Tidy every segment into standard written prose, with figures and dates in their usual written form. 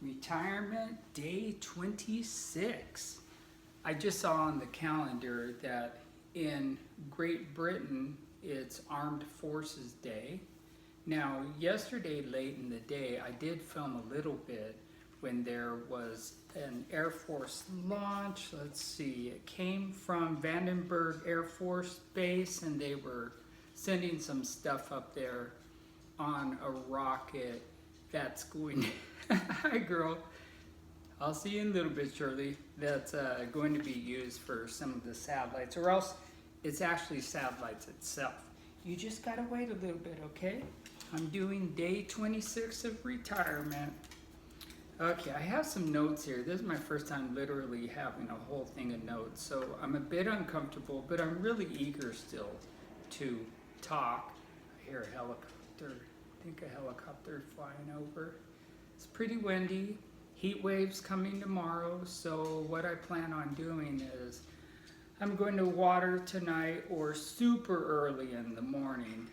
Retirement day 26. I just saw on the calendar that in Great Britain it's Armed Forces Day. Now, yesterday late in the day, I did film a little bit when there was an Air Force launch. Let's see, it came from Vandenberg Air Force Base and they were sending some stuff up there on a rocket that's going hi girl, I'll see you in a little bit, Shirley. That's going to be used for some of the satellites, or else it's actually satellites itself. You just gotta wait a little bit, okay? I'm doing day 26 of retirement. Okay, I have some notes here. This is my first time literally having a whole thing of notes, so I'm a bit uncomfortable, but I'm really eager still to talk. I hear a helicopter. I think a helicopter flying over. It's pretty windy. Heat waves coming tomorrow, so what I plan on doing is I'm going to water tonight or super early in the morning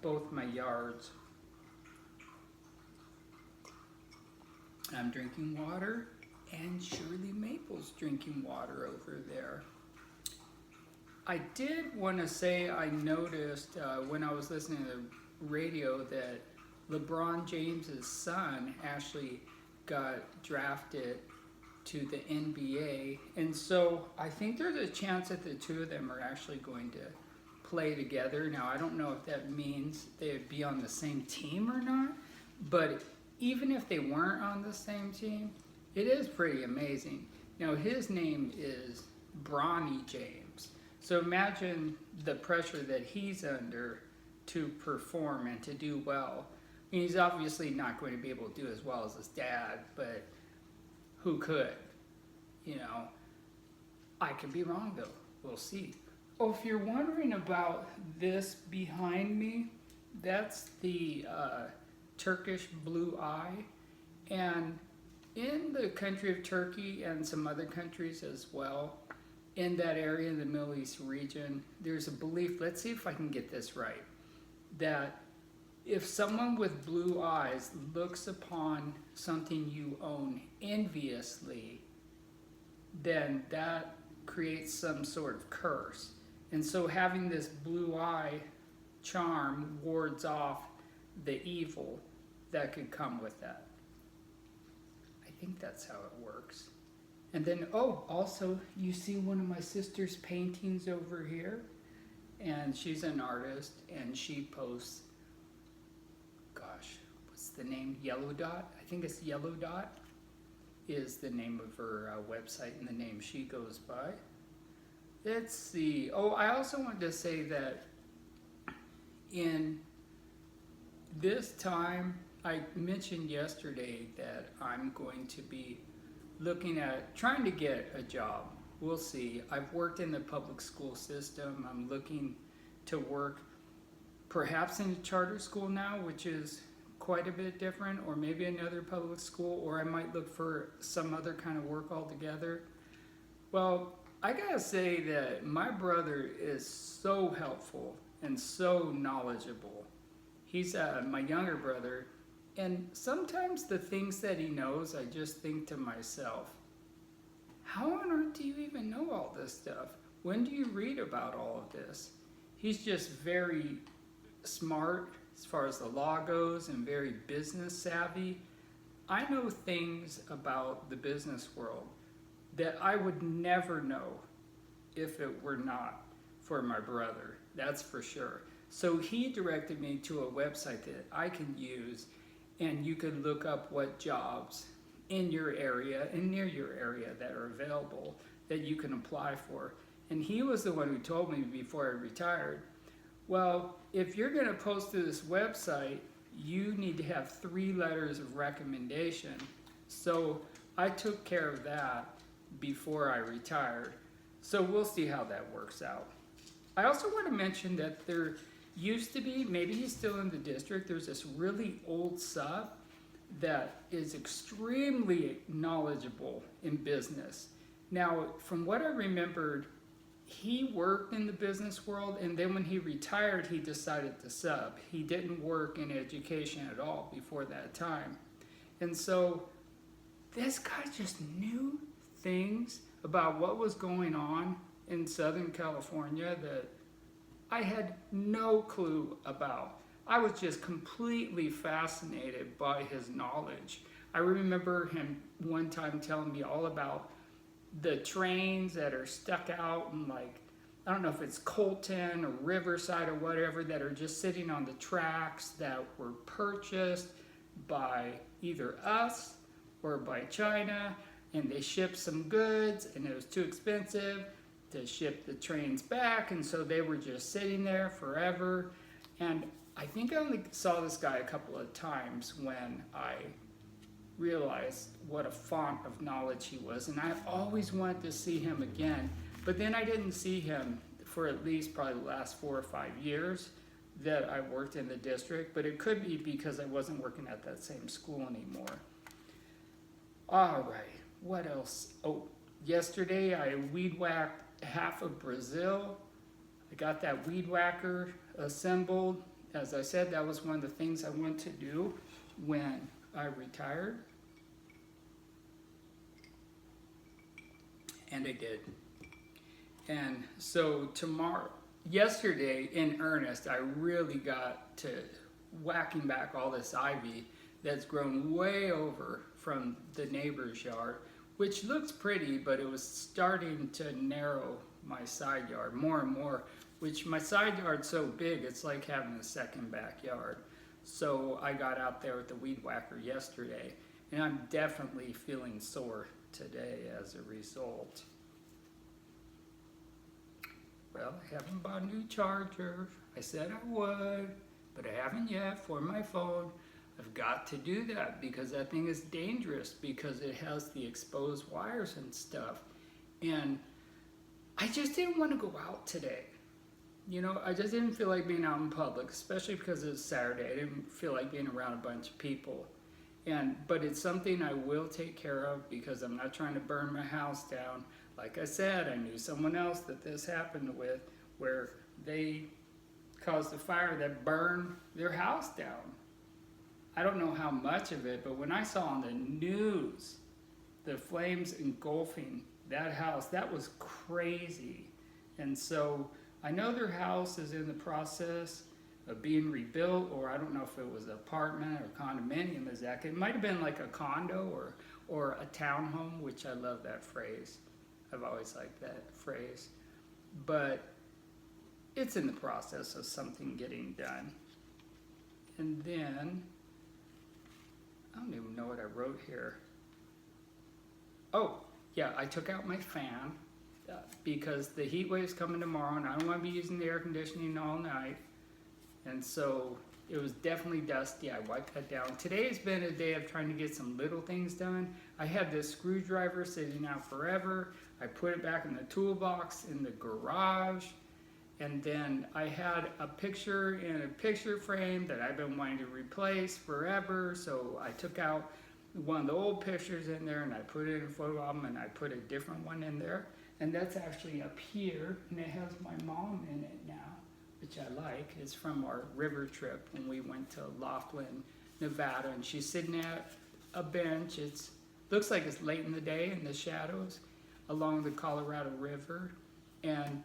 both my yards. I'm drinking water and Shirley Maple's drinking water over there. I did want to say I noticed when I was listening to the radio that LeBron James's son actually got drafted to the NBA, and so I think there's a chance that the two of them are actually going to play together. Now, I don't know if that means they'd be on the same team or not, but even if they weren't on the same team, it is pretty amazing. Now, his name is Bronny James, so imagine the pressure that he's under to perform and to do well. I mean, he's obviously not going to be able to do as well as his dad, but who could? You know, I could be wrong though. We'll see. Oh, if you're wondering about this behind me, that's the Turkish blue eye. And in the country of Turkey and some other countries as well, in that area in the Middle East region, there's a belief, let's see if I can get this right, that if someone with blue eyes looks upon something you own enviously, then that creates some sort of curse. And so having this blue eye charm wards off the evil that could come with that. I think that's how it works. And then, oh, also, you see one of my sister's paintings over here, and she's an artist, and she posts, gosh, what's the name? Yellow Dot? I think it's Yellow Dot is the name of her website and the name she goes by. Let's see. Oh, I also wanted to say that in this time, I mentioned yesterday that I'm going to be looking at trying to get a job. We'll see. I've worked in the public school system. I'm looking to work perhaps in a charter school now, which is quite a bit different, or maybe another public school, or I might look for some other kind of work altogether. Well, I gotta say that my brother is so helpful and so knowledgeable. He's my younger brother, and sometimes the things that he knows, I just think to myself, how on earth do you even know all this stuff? When do you read about all of this? He's just very smart as far as the law goes and very business savvy. I know things about the business world that I would never know if it were not for my brother, that's for sure. So he directed me to a website that I can use, and you could look up what jobs in your area and near your area that are available that you can apply for. And he was the one who told me before I retired, well, if you're going to post to this website, you need to have 3 letters of recommendation. So I took care of that before I retired. So we'll see how that works out. I also want to mention that there used to be, maybe he's still in the district, there's this really old sub that is extremely knowledgeable in business. Now, from what I remembered, he worked in the business world, and then when he retired, he decided to sub. He didn't work in education at all before that time. And so this guy just knew things about what was going on in Southern California that I had no clue about. I was just completely fascinated by his knowledge. I remember him one time telling me all about the trains that are stuck out in, like, I don't know if it's Colton or Riverside or whatever, that are just sitting on the tracks that were purchased by either us or by China, and they shipped some goods and it was too expensive to ship the trains back, and so they were just sitting there forever. And I think I only saw this guy a couple of times when I realized what a font of knowledge he was, and I always wanted to see him again. But then I didn't see him for at least probably the last 4 or 5 years that I worked in the district, but it could be because I wasn't working at that same school anymore. All right, what else? Oh, yesterday I weed whacked half of Brazil. I got that weed whacker assembled. As I said, that was one of the things I wanted to do when I retired. And I did. And so yesterday in earnest, I really got to whacking back all this ivy that's grown way over from the neighbor's yard, which looks pretty, but it was starting to narrow my side yard more and more, which my side yard's so big, it's like having a second backyard. So I got out there with the weed whacker yesterday, and I'm definitely feeling sore today as a result. Well, I haven't bought a new charger. I said I would, but I haven't yet for my phone. I've got to do that because that thing is dangerous because it has the exposed wires and stuff. And I just didn't want to go out today. You know, I just didn't feel like being out in public, especially because it was Saturday. I didn't feel like being around a bunch of people. But it's something I will take care of because I'm not trying to burn my house down. Like I said, I knew someone else that this happened with, where they caused a fire that burned their house down. I don't know how much of it, but when I saw on the news the flames engulfing that house, that was crazy. And so I know their house is in the process of being rebuilt, or I don't know if it was an apartment or condominium, it might have been like a condo or a townhome, which I love that phrase. I've always liked that phrase. But it's in the process of something getting done. And then, I don't even know what I wrote here. Oh, yeah, I took out my fan because the heat wave's coming tomorrow and I don't want to be using the air conditioning all night. And so it was definitely dusty. I wiped that down. Today has been a day of trying to get some little things done. I had this screwdriver sitting out forever. I put it back in the toolbox in the garage. And then I had a picture in a picture frame that I've been wanting to replace forever. So I took out one of the old pictures in there and I put it in a photo album and I put a different one in there. And that's actually up here and it has my mom in it now, which I like. It's from our river trip when we went to Laughlin, Nevada, and she's sitting at a bench. It looks like it's late in the day in the shadows along the Colorado River. And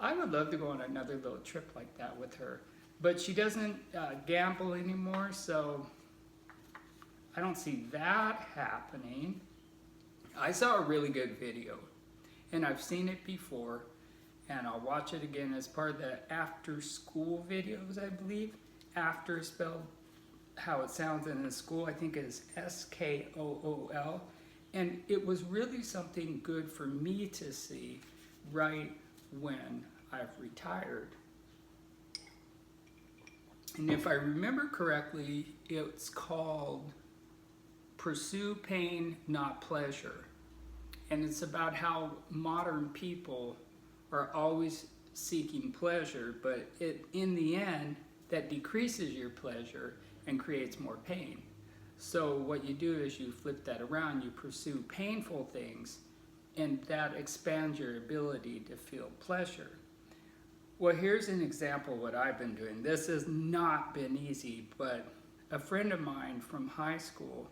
I would love to go on another little trip like that with her. But she doesn't gamble anymore, so I don't see that happening. I saw a really good video, and I've seen it before, and I'll watch it again as part of the after school videos, I believe. After spelled how it sounds in the school, I think it is SKOOL. And it was really something good for me to see right when I've retired. And if I remember correctly, it's called Pursue Pain, Not Pleasure. And it's about how modern people are always seeking pleasure, but in the end, that decreases your pleasure and creates more pain. So what you do is you flip that around, you pursue painful things, and that expands your ability to feel pleasure. Well, here's an example of what I've been doing. This has not been easy, but a friend of mine from high school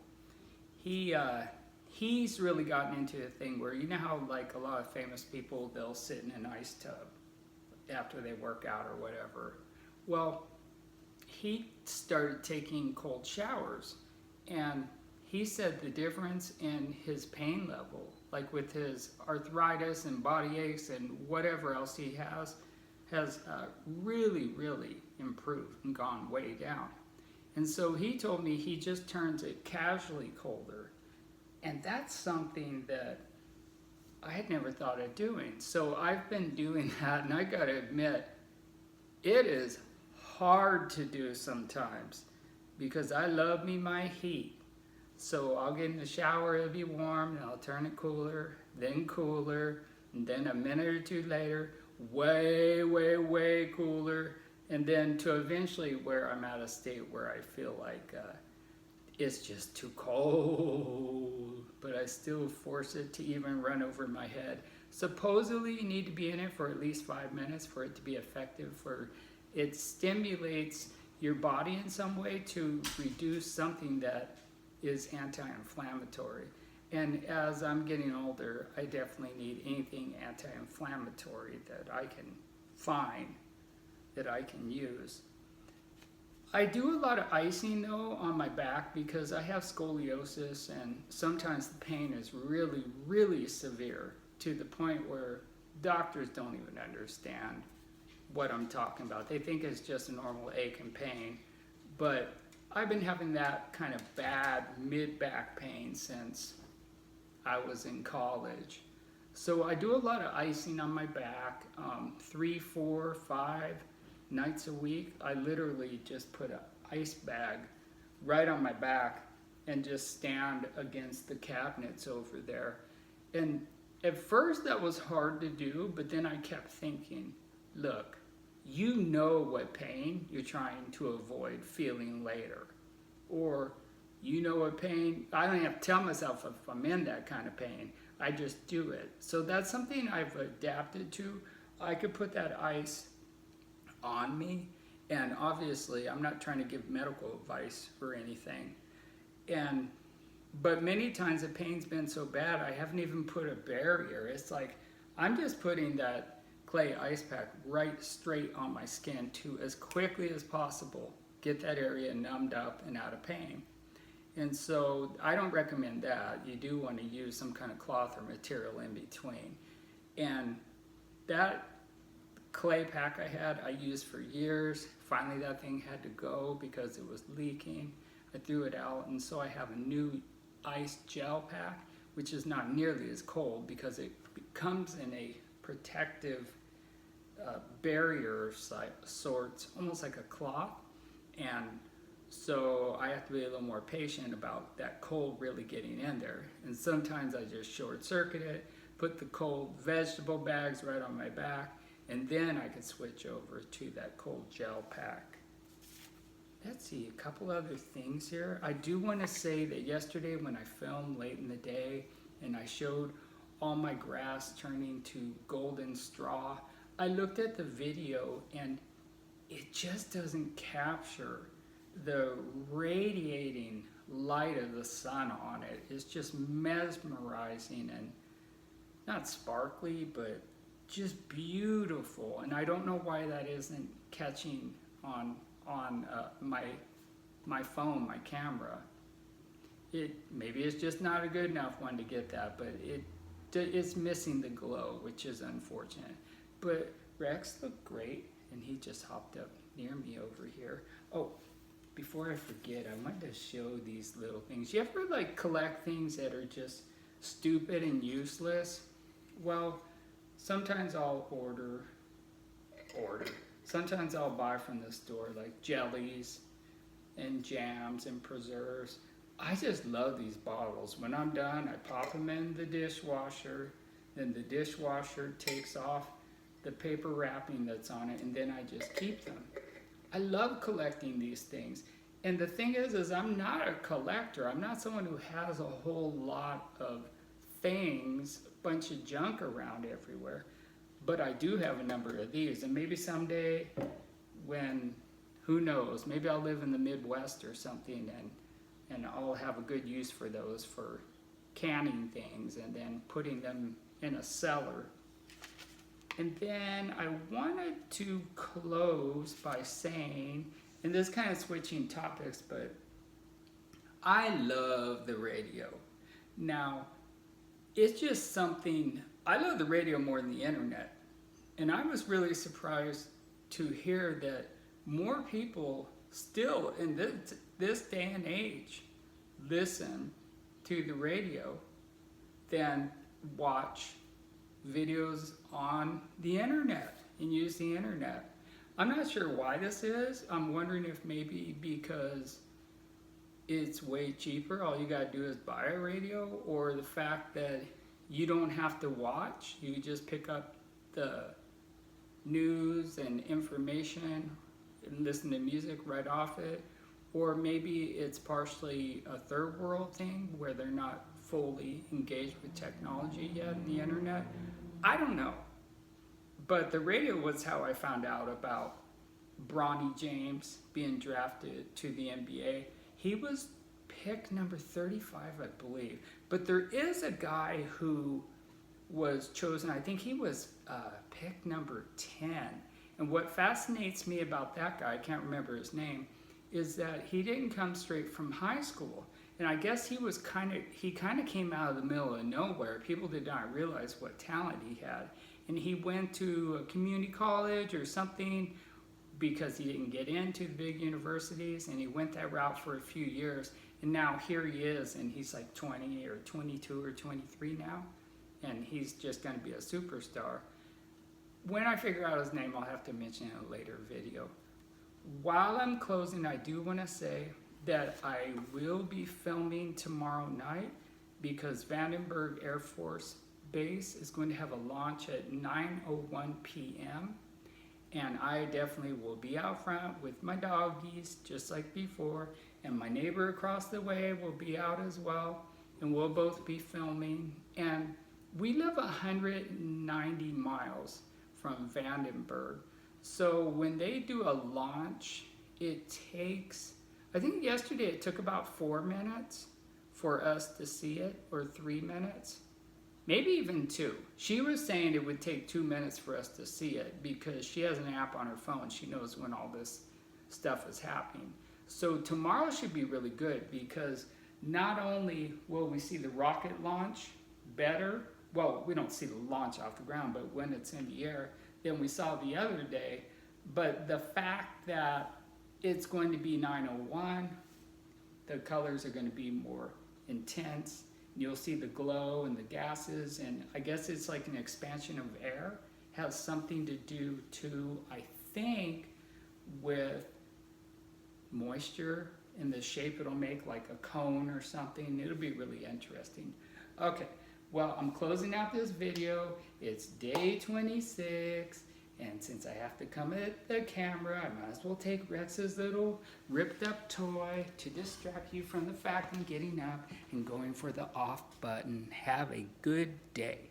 he's really gotten into a thing where, you know how like a lot of famous people, they'll sit in an ice tub after they work out or whatever. Well, he started taking cold showers, and he said the difference in his pain level, like with his arthritis and body aches and whatever else he has really, really improved and gone way down. And so he told me he just turns it casually colder. And that's something that I had never thought of doing. So I've been doing that, and I gotta admit, it is hard to do sometimes because I love me my heat. So I'll get in the shower, it'll be warm, and I'll turn it cooler, and then a minute or two later, way, way, way cooler, and then to eventually where I'm at a state where I feel like it's just too cold, but I still force it to even run over my head. Supposedly you need to be in it for at least 5 minutes for it to be effective. It stimulates your body in some way to reduce something that is anti-inflammatory. And as I'm getting older, I definitely need anything anti-inflammatory that I can find that I can use. I do a lot of icing though on my back because I have scoliosis, and sometimes the pain is really, really severe to the point where doctors don't even understand what I'm talking about. They think it's just a normal ache and pain, but I've been having that kind of bad mid-back pain since I was in college. So I do a lot of icing on my back, 3, 4, 5 nights a week. I literally just put an ice bag right on my back and just stand against the cabinets over there. And at first that was hard to do, but then I kept thinking, look, you know what pain you're trying to avoid feeling later. Or you know what pain, I don't have to tell myself if I'm in that kind of pain, I just do it. So that's something I've adapted to. I could put that ice on me, and obviously I'm not trying to give medical advice or anything, but many times the pain's been so bad I haven't even put a barrier. It's like I'm just putting that clay ice pack right straight on my skin to as quickly as possible get that area numbed up and out of pain. And so I don't recommend that. You do want to use some kind of cloth or material in between. And that clay pack I used for years. Finally that thing had to go because it was leaking. I threw it out, and so I have a new ice gel pack, which is not nearly as cold because it comes in a protective barrier of sorts, almost like a cloth. And so I have to be a little more patient about that cold really getting in there. And sometimes I just short circuit it, put the cold vegetable bags right on my back, and then I can switch over to that cold gel pack. Let's see, a couple other things here. I do want to say that yesterday when I filmed late in the day and I showed all my grass turning to golden straw, I looked at the video and it just doesn't capture the radiating light of the sun on it. It's just mesmerizing and not sparkly, but just beautiful. And I don't know why that isn't catching on my phone, my camera. Maybe it's just not a good enough one to get that, but it's missing the glow, which is unfortunate. But Rex looked great, and he just hopped up near me over here. Oh, before I forget, I wanted to show these little things. You ever like collect things that are just stupid and useless? Well, sometimes I'll order. Sometimes I'll buy from the store like jellies and jams and preserves. I just love these bottles. When I'm done, I pop them in the dishwasher. Then the dishwasher takes off the paper wrapping that's on it, and then I just keep them. I love collecting these things. And the thing is I'm not a collector. I'm not someone who has a whole lot of things, a bunch of junk around everywhere. But I do have a number of these, and maybe someday when, who knows, maybe I'll live in the Midwest or something, and and I'll have a good use for those for canning things and then putting them in a cellar. And then I wanted to close by saying, and this kind of switching topics, but I love the radio. Now, it's just something, I love the radio more than the internet. And I was really surprised to hear that more people still in this day and age listen to the radio than watch videos on the internet and use the internet. I'm not sure why this is. I'm wondering if maybe because it's way cheaper, all you gotta do is buy a radio, or the fact that you don't have to watch, you just pick up the news and information and listen to music right off it, or maybe it's partially a third world thing where they're not fully engaged with technology yet in the internet. I don't know. But the radio was how I found out about Bronny James being drafted to the NBA. He was pick number 35, I believe. But there is a guy who was chosen, I think he was pick number 10. And what fascinates me about that guy, I can't remember his name, is that he didn't come straight from high school. And I guess he kind of came out of the middle of nowhere. People did not realize what talent he had. And he went to a community college or something because he didn't get into the big universities, and he went that route for a few years. And now here he is, and he's like 20 or 22 or 23 now, and he's just going to be a superstar. When I figure out his name, I'll have to mention it in a later video. While I'm closing, I do want to say that I will be filming tomorrow night because Vandenberg Air Force Base is going to have a launch at 9:01 p.m. And I definitely will be out front with my doggies, just like before. And my neighbor across the way will be out as well. And we'll both be filming. And we live 190 miles from Vandenberg. So when they do a launch, it takes, I think yesterday it took about 4 minutes for us to see it, or 3 minutes. Maybe even 2. She was saying it would take 2 minutes for us to see it because she has an app on her phone. She knows when all this stuff is happening. So tomorrow should be really good because not only will we see the rocket launch better, well, we don't see the launch off the ground, but when it's in the air, than we saw the other day. But the fact that it's going to be 9:01, the colors are going to be more intense. You'll see the glow and the gases, and I guess it's like an expansion of air. Has something to do to, I think, with moisture in the shape it'll make, like a cone or something. It'll be really interesting. Okay, well, I'm closing out this video. It's day 26, and since I have to come at the camera, I might as well take Rex's little ripped up toy to distract you from the fact I'm getting up and going for the off button. Have a good day.